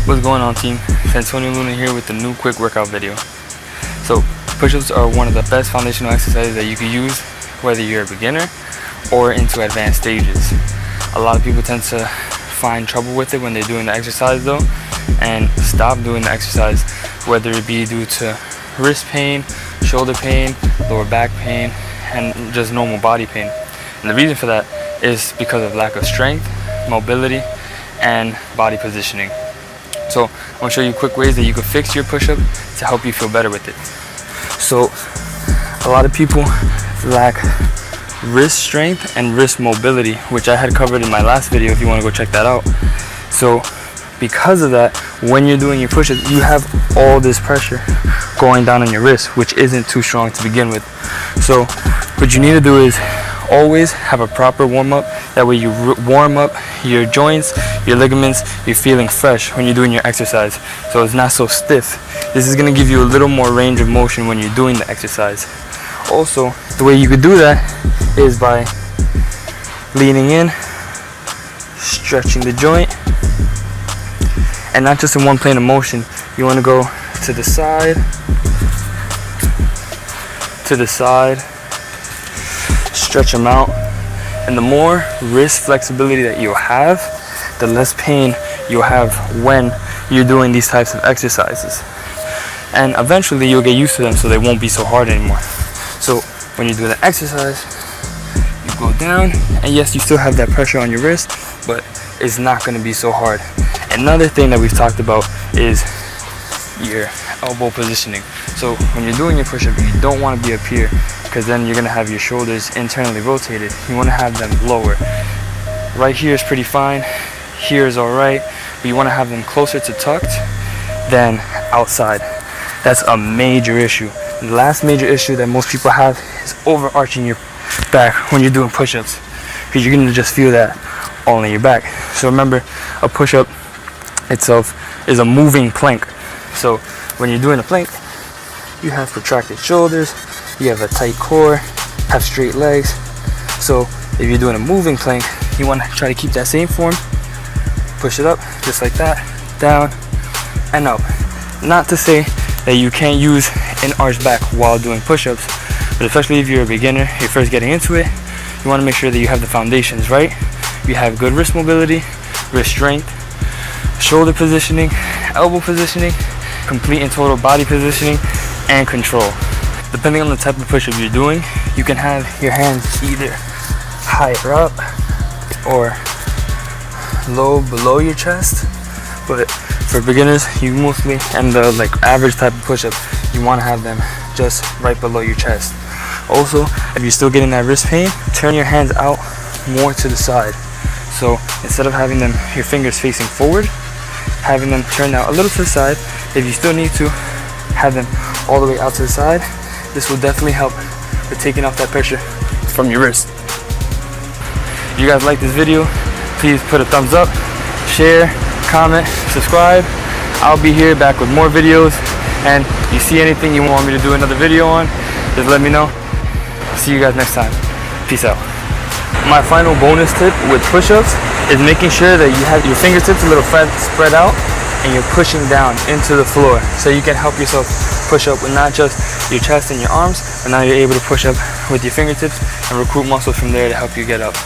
What's going on, team? It's Antonio Luna here with a new quick workout video. So push-ups are one of the best foundational exercises that you can use whether you're a beginner or into advanced stages. A lot of people tend to find trouble with it when they're doing the exercise though, and stop doing the exercise, whether it be due to wrist pain, shoulder pain, lower back pain, and just normal body pain. And the reason for that is because of lack of strength, mobility, and body positioning. So I'm going to show you quick ways that you can fix your push-up to help you feel better with it. So a lot of people lack wrist strength and wrist mobility, which I had covered in my last video if you want to go check that out. So because of that, when you're doing your push-ups, you have all this pressure going down on your wrist, which isn't too strong to begin with. So what you need to do is always have a proper warm-up. That way you warm up your joints, your ligaments, you're feeling fresh when you're doing your exercise, so it's not so stiff. This is going to give you a little more range of motion when you're doing the exercise. Also, the way you could do that is by leaning in, stretching the joint, and not just in one plane of motion. You want to go to the side, stretch them out. And the more wrist flexibility that you'll have, the less pain you'll have when you're doing these types of exercises. And eventually you'll get used to them, so they won't be so hard anymore. So when you're doing the exercise, you go down, and yes, you still have that pressure on your wrist, but it's not going to be so hard. Another thing that we've talked about is your elbow positioning. So when you're doing your push-up, you don't want to be up here, because then you're going to have your shoulders internally rotated. You want to have them lower. Right here is pretty fine, here is alright, but you want to have them closer to tucked than outside. That's a major issue. The last major issue that most people have is overarching your back when you're doing push-ups, because you're going to just feel that all in your back. So remember, a push-up itself is a moving plank. So when you're doing a plank, you have protracted shoulders, you have a tight core, have straight legs. So if you're doing a moving plank, you want to try to keep that same form. Push it up just like that, down and up. Not to say that you can't use an arched back while doing push-ups, but especially if you're a beginner, you're first getting into it, you want to make sure that you have the foundations right. You have good wrist mobility, wrist strength, shoulder positioning, elbow positioning, complete and total body positioning, and control. Depending on the type of push-up you're doing, you can have your hands either higher up or low below your chest. But for beginners, you mostly, and the average type of push-up, you want to have them just right below your chest. Also, if you're still getting that wrist pain, turn your hands out more to the side. So instead of having them, your fingers facing forward, having them turned out a little to the side. If you still need to, have them all the way out to the side. This will definitely help with taking off that pressure from your wrist. If you guys like this video, please put a thumbs up, share, comment, subscribe. I'll be here back with more videos, and if you see anything you want me to do another video on, just let me know. See you guys next time. Peace out. My final bonus tip with push-ups is making sure that you have your fingertips a little spread out and you're pushing down into the floor, so you can help yourself push up with not just your chest and your arms, but now you're able to push up with your fingertips and recruit muscles from there to help you get up.